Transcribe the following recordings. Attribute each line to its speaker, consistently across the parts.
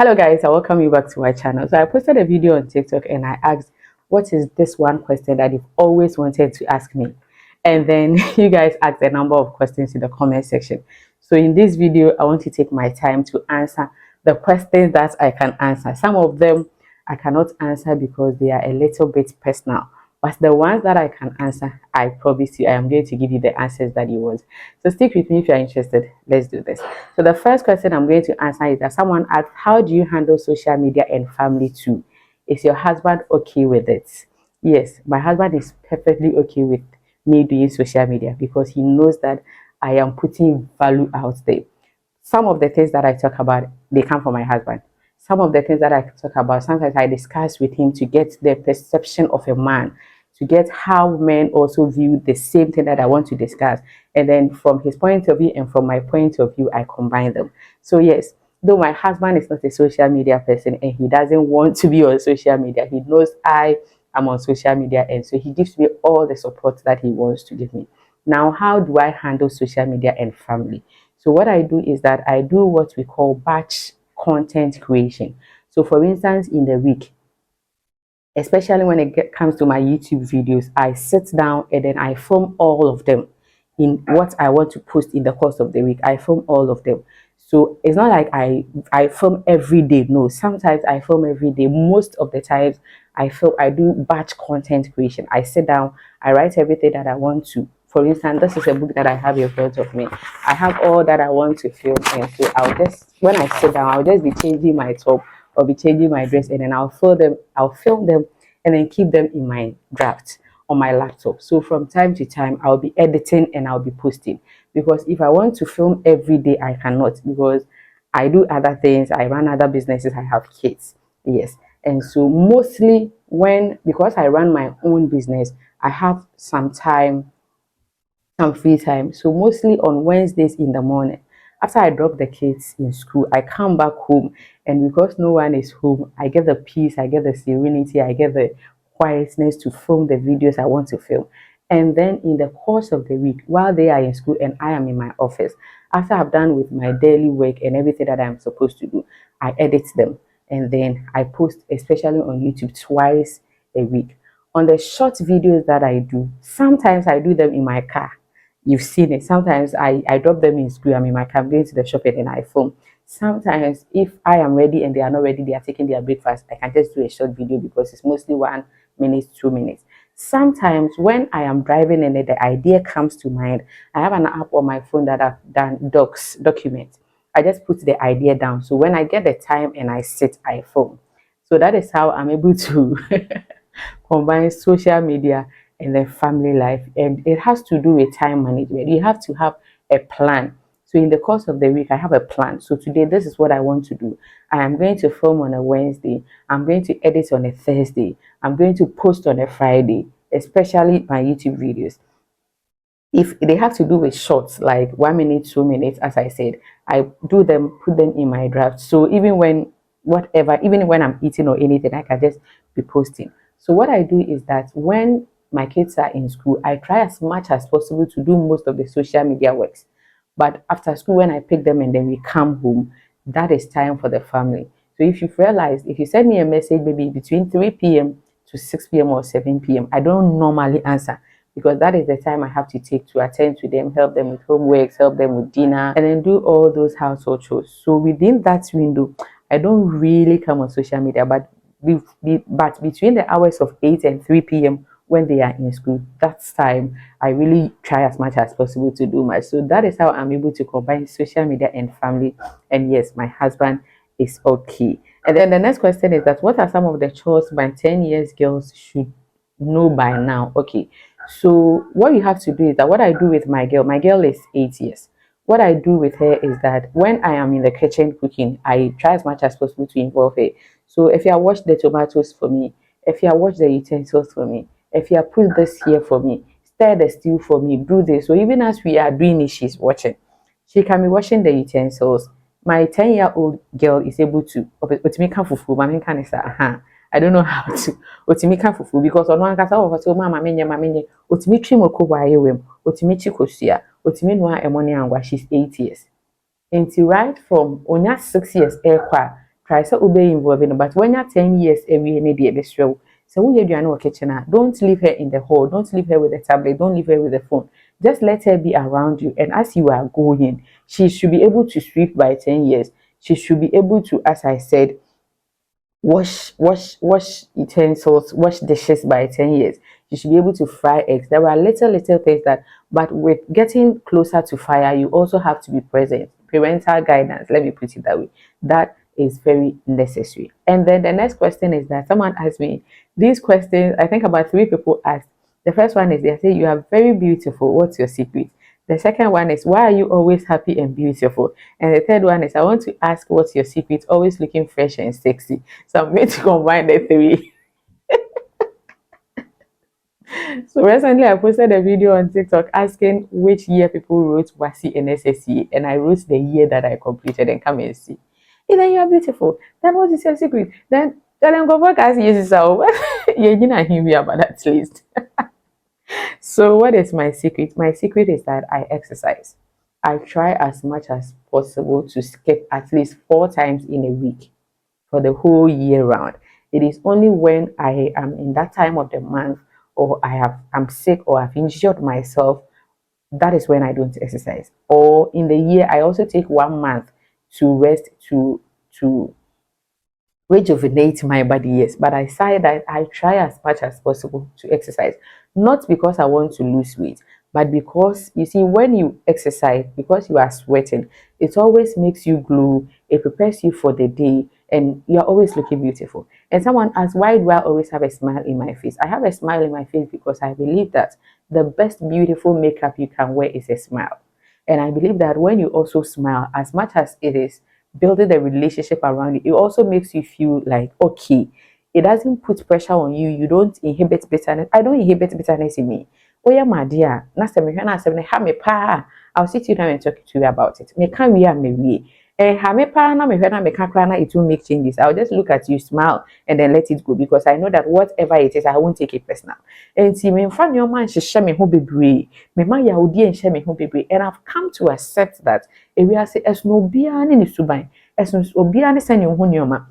Speaker 1: Hello guys, I welcome you back to my channel. So I posted a video on TikTok and I asked, what is this one question that you've always wanted to ask me? And then you guys asked a number of questions in the comment section. So in this video, I want to take my time to answer the questions that I can answer. Some of them I cannot answer because they are a little bit personal. But the ones that I can answer, I promise you, I am going to give you the answers that you want. So stick with me if you're interested. Let's do this. So the first question I'm going to answer is that someone asked, how do you handle social media and family too? Is your husband okay with it? Yes, my husband is perfectly okay with me doing social media because he knows that I am putting value out there. Some of the things that I talk about, they come from my husband. Some of the things that I talk about, sometimes I discuss with him to get the perception of a man, to get how men also view the same thing that I want to discuss. And then from his point of view and from my point of view, I combine them. So yes, though my husband is not a social media person and he doesn't want to be on social media, he knows I am on social media, and so he gives me all the support that he wants to give me. Now, how do I handle social media and family? So what I do is that I do what we call batch content creation. So for instance, in the week, especially when it comes to my YouTube videos, I sit down and then I film all of them in what I want to post in the course of the week. I film all of them. So it's not like I film every day. No, sometimes I film every day. Most of the times I do batch content creation. I sit down, I write everything that I want to. For instance, this is a book that I have in front of me. I have all that I want to film, and so I'll just, when I sit down, I'll just be changing my top or be changing my dress, and then I'll film them and then keep them in my draft on my laptop. So from time to time, I'll be editing and I'll be posting. Because if I want to film every day, I cannot, because I do other things, I run other businesses, I have kids. Yes. And so mostly because I run my own business, I have some free time. So mostly on Wednesdays in the morning, after I drop the kids in school, I come back home, and because no one is home, I get the peace, I get the serenity, I get the quietness to film the videos I want to film. And then in the course of the week, while they are in school and I am in my office, after I've done with my daily work and everything that I'm supposed to do, I edit them and then I post, especially on YouTube, twice a week. On the short videos that I do, sometimes I do them in my car. You've seen it. Sometimes I drop them in school. I'm in my car, I'm going to the shop and then I film. Sometimes if I am ready and they are not ready, they are taking their breakfast, I can just do a short video because it's mostly 1 minute, 2 minutes. Sometimes when I am driving and the idea comes to mind, I have an app on my phone that I've done documents. I just put the idea down. So when I get the time and I sit, I film. So that is how I'm able to combine social media and then family life. And it has to do with time management. You have to have a plan. So in the course of the week, I have a plan. So today, this is what I want to do. I am going to film on a Wednesday. I'm going to edit on a Thursday. I'm going to post on a Friday, especially my YouTube videos. If they have to do with shorts, like 1 minute, 2 minutes, as I said, I do them, put them in my draft. So even when I'm eating or anything, I can just be posting. So what I do is that when my kids are in school, I try as much as possible to do most of the social media works. But after school, when I pick them and then we come home, that is time for the family. So if you've realized, if you send me a message maybe between 3 p.m. to 6 p.m. or 7 p.m., I don't normally answer because that is the time I have to take to attend to them, help them with homework, help them with dinner, and then do all those household chores. So within that window, I don't really come on social media, but between the hours of 8 and 3 p.m. when they are in school, that's time I really try as much as possible to do much. So that is how I'm able to combine social media and family. And yes, my husband is okay. And then the next question is that what are some of the chores my 10 years girls should know by now? Okay, so what you have to do is that what I do with my girl is 8 years. What I do with her is that when I am in the kitchen cooking, I try as much as possible to involve her. So if you wash the tomatoes for me, if you wash the utensils for me, if you put this here for me, stir the stew for me, do this. So even as we are doing it, she's watching. She can be washing the utensils. My 10-year-old girl is able to otimika fufu, mami can say, I don't know how to otimika fufu because on one kasa of so mama menye otimi trim okobwa yewem, otimi chikosia, otimi noa emoni angwa. She's 8 years. And right from onya 6 years airqua try so obey involving, but when you're 10 years every any day this show. So we do no kitchen. Don't leave her in the hall, don't leave her with the tablet, don't leave her with the phone. Just let her be around you. And as you are going, she should be able to sweep by 10 years. She should be able to, as I said, wash utensils, wash dishes by 10 years. You should be able to fry eggs. There are little things that, but with getting closer to fire, you also have to be present. Parental guidance, let me put it that way. That is very necessary. And then the next question is that someone asked me these questions. I think about 3 people asked. The first one is they say, you are very beautiful. What's your secret? The second one is, why are you always happy and beautiful? And the third one is, I want to ask, what's your secret? Always looking fresh and sexy. So I'm going to combine the three. So recently I posted a video on TikTok asking which year people wrote WASI and SSE, and I wrote the year that I completed, and come and see. And then you are beautiful. Then what is your secret? Then go back as you so you're gonna hear me about that list. So what is my secret? My secret is that I exercise. I try as much as possible to skip at least 4 times in a week for the whole year round. It is only when I am in that time of the month, or I'm sick, or I've injured myself, that is when I don't exercise. Or in the year, I also take 1 month to rest, to rejuvenate my body. Yes, but I say that I try as much as possible to exercise, not because I want to lose weight, but because you see, when you exercise, because you are sweating, it always makes you glow, it prepares you for the day, and you're always looking beautiful. And someone asked, why do I always have a smile in my face? I have a smile in my face because I believe that the best beautiful makeup you can wear is a smile. And I believe that when you also smile, as much as it is building the relationship around you, it also makes you feel like, okay, it doesn't put pressure on you. You don't inhibit bitterness. I don't inhibit bitterness in me. Oh yeah, my dear. I'll sit you down and talk to you about it. Me can we are me. And have me pa na me na me can it will make changes. I'll just look at you, smile, and then let it go, because I know that whatever it is, I won't take it personal. And see me fan your man she share me ho bebre. Me ma ya odi and share me ho bebre. And I've come to accept that area say as no bia ni suban. As no obia ni send you ho nioma.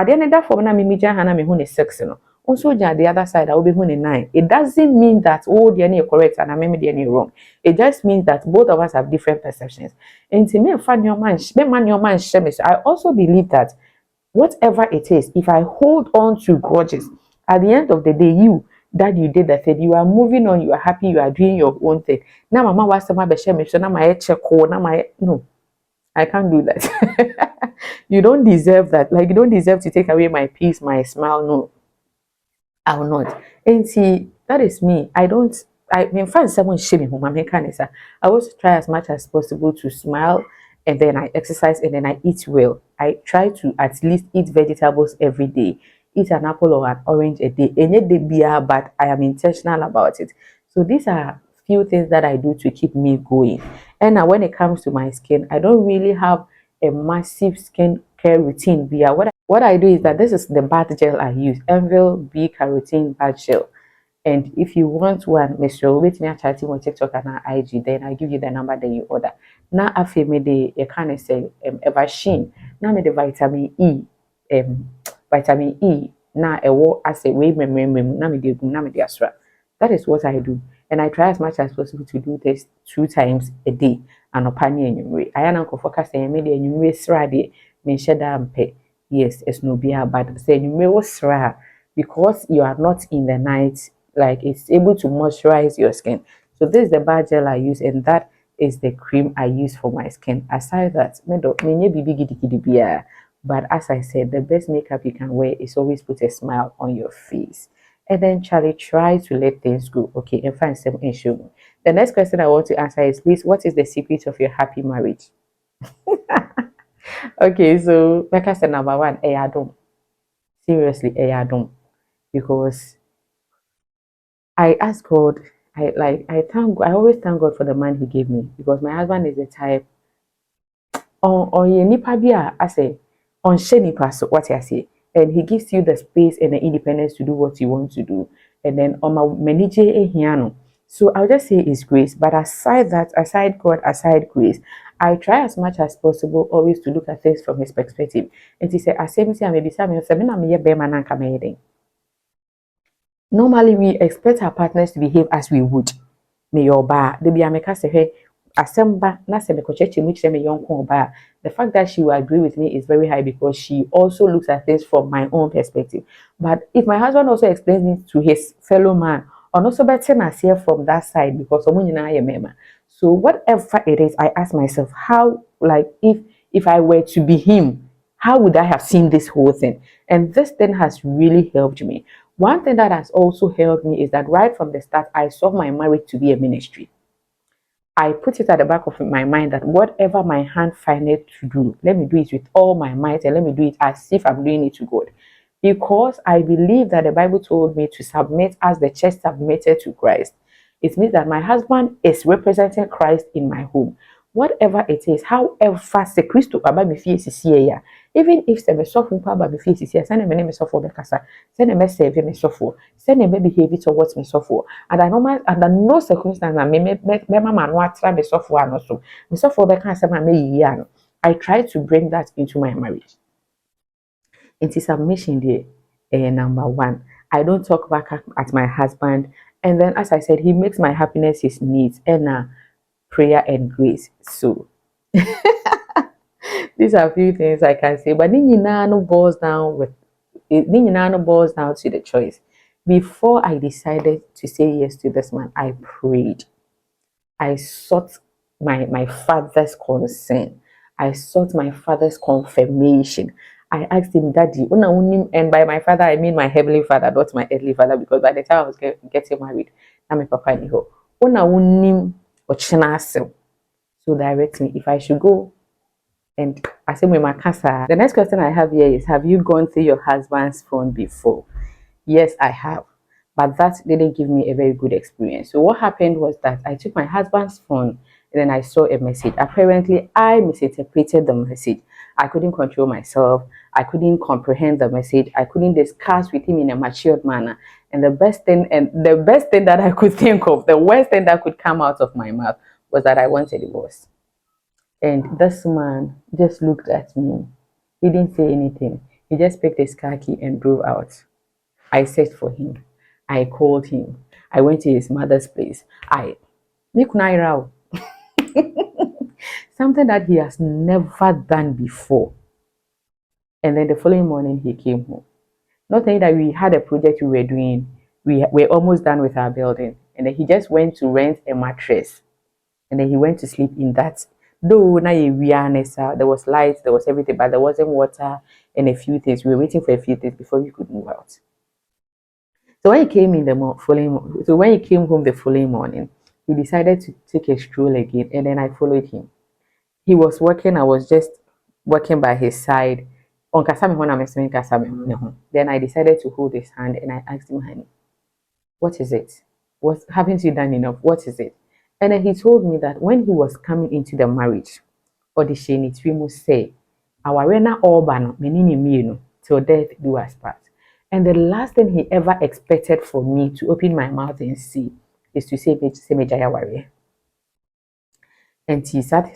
Speaker 1: Ade ne da for na me meja ha na me ho ne sex no. Also, the other side, I will be 9. It doesn't mean that oh, the any correct and I may be any wrong. It just means that both of us have different perceptions. And to me, I also believe that whatever it is, if I hold on to grudges, at the end of the day, you that you did the thing, you are moving on, you are happy, you are doing your own thing. Now, mama was to my shame, so now my check, now my no, I can't do that. You don't deserve that. Like, you don't deserve to take away my peace, my smile. No, I will not. And see, that is me. I in fact someone shaming whom I'm I always try as much as possible to smile, and then I exercise, and then I eat well. I try to at least eat vegetables every day. Eat an apple or an orange a day. Any day beer, but I am intentional about it. So these are few things that I do to keep me going. And now when it comes to my skin, I don't really have a massive skin care routine. Via what I do is that this is the bath gel I use, Envil B Carotene Bath Gel. And if you want one, Mr. Wait me chatting on TikTok and IG, then I give you the number, then you order. Now I feel me the you can say Eversheen. Now me the vitamin E. Now a war I say we now me the astra. That is what I do. And I try as much as possible to do this 2 times a day. And opani and you I am focus and media and you may sradi me shada pay. Yes, it's no be but say you may was because you are not in the night, like it's able to moisturize your skin. So this is the bar gel I use, and that is the cream I use for my skin. Aside that, but as I said, the best makeup you can wear is always put a smile on your face. And then Charlie, try to let things go. Okay, and find some issue. The next question I want to answer is, please, what is the secret of your happy marriage? Okay, so like I said, number one, I don't. Seriously, I don't. Because I ask God, I always thank God for the man He gave me, because my husband is the type on your nipa bia I say on she nipa so what I say, and he gives you the space and the independence to do what you want to do, and then on my manager ehiano. So I'll just say it's grace, but aside that, aside God, aside grace, I try as much as possible always to look at things from his perspective. And he said, I say, maybe some normally we expect our partners to behave as we would. Me your bar, the be ameka say hey, asemba na se me kocheche mu kire me yonko ba. The fact that she will agree with me is very high because she also looks at things from my own perspective. But if my husband also explains it to his fellow man, and also better na here from that side because so whatever it is, I ask myself how, like, if I were to be him, how would I have seen this whole thing? And this thing has really helped me. One thing that has also helped me is that right from the start, I saw my marriage to be a ministry. I put it at the back of my mind that whatever my hand findeth to do, let me do it with all my might and let me do it as if I'm doing it to God. Because I believe that the Bible told me to submit as the church submitted to Christ. It means that my husband is representing Christ in my home. Whatever it is, however, se Christo aba me fie sisi ya. Even if se me sofo pa aba me fie sisi ya, send me sofo be kasa, send me serve me sofo, send me behave towards me sofo. And I know under no circumstance me mama no atra me sofo ano so. Me sofo be kan say me yi ano. I try to bring that into my marriage. It is submission there. Number one, I don't talk back at my husband. And then, as I said, he makes my happiness his needs and prayer and grace. So, these are a few things I can say. But no boils down with no boils down to the choice. Before I decided to say yes to this man, I prayed. I sought my father's consent. I sought my father's confirmation. I asked him, Daddy, and by my father, I mean my heavenly father, not my earthly father, because by the time I was getting married, I'm my papa in ho. So direct me if I should go. And I say, my casa. The next question I have here is, have you gone through your husband's phone before? Yes, I have. But that didn't give me a very good experience. So what happened was that I took my husband's phone and then I saw a message. Apparently, I misinterpreted the message. I couldn't control myself. I couldn't comprehend the message. I couldn't discuss with him in a matured manner. And the best thing that I could think of, the worst thing that could come out of my mouth was that I want a divorce. And this man just looked at me. He didn't say anything. He just picked his car key and drove out. I searched for him. I called him. I went to his mother's place. Something that he has never done before. And then the following morning he came home. Not saying that we had a project we were doing. We were almost done with our building. And then he just went to rent a mattress. And then he went to sleep in that. Though there was light, there was everything, but there wasn't water and a few things. We were waiting for a few things before we could move out. So when he came in when he came home the following morning, he decided to take a stroll again, and then I followed him. He was working, I was just working by his side. Then I decided to hold his hand and I asked him, honey, what is it? What haven't you done enough? What is it? And then he told me that when he was coming into the marriage, or the Shani must say, our rena Orban, menini till death do us part. And the last thing he ever expected for me to open my mouth and see is to say Mejaya warrior. And he said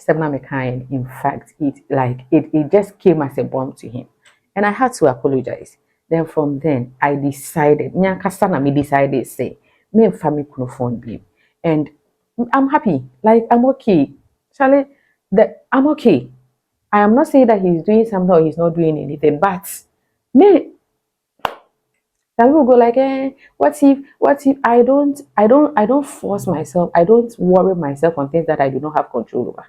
Speaker 1: kind. In fact, it just came as a bomb to him. And I had to apologize. Then from then I decided, say, me and family phone babe. And I'm happy. Like I'm okay. Charlie, I'm okay. I am not saying that he's doing something or he's not doing anything, but me, some people go like, what if I don't force myself, I don't worry myself on things that I do not have control over.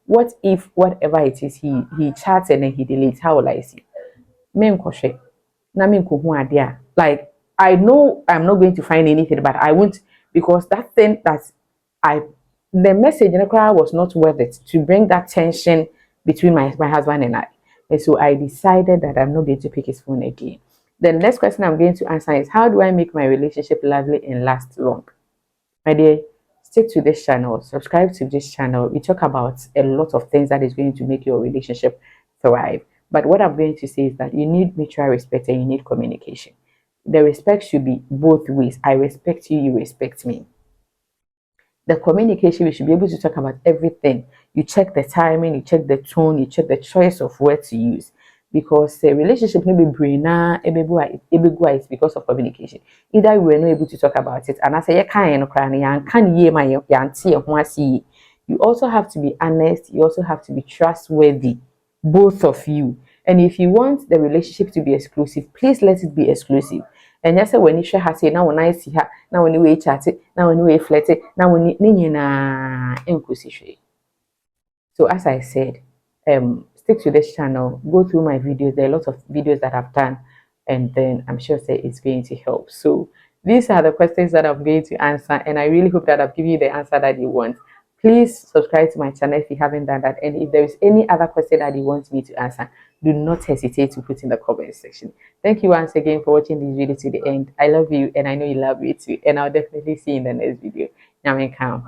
Speaker 1: What if whatever it is he chats and then he deletes, how will I see? Me nkoshe. Na me nkohu ade a. Like I know I'm not going to find anything, but I won't because that thing that I the message in the crowd was not worth it to bring that tension between my husband and I. And so I decided that I'm not going to pick his phone again. The next question I'm going to answer is how do I make my relationship lively and last long? My dear, stick to this channel, subscribe to this channel. We talk about a lot of things that is going to make your relationship thrive. But what I'm going to say is that you need mutual respect and you need communication. The respect should be both ways. I respect you, you respect me. The communication, we should be able to talk about everything. you check the timing, you check the tone, you check the choice of word to use. Because the relationship maybe brain is because of communication. Either we were not able to talk about it, and I say, you also have to be honest, you also have to be trustworthy, both of you. And if you want the relationship to be exclusive, please let it be exclusive. And yes, when you share her say, now when I see her, now when you chat it, now when you flirt it, now when you na inclusive. So as I said, stick to this channel, go through my videos. There are lots of videos that I've done, and then I'm sure say it's going to help. So these are the questions that I'm going to answer, and I really hope that I've given you the answer that you want. Please subscribe to my channel if you haven't done that. And if there is any other question that you want me to answer, do not hesitate to put in the comment section. Thank you once again for watching this video to the end. I love you, and I know you love me too. And I'll definitely see you in the next video. Namaskar.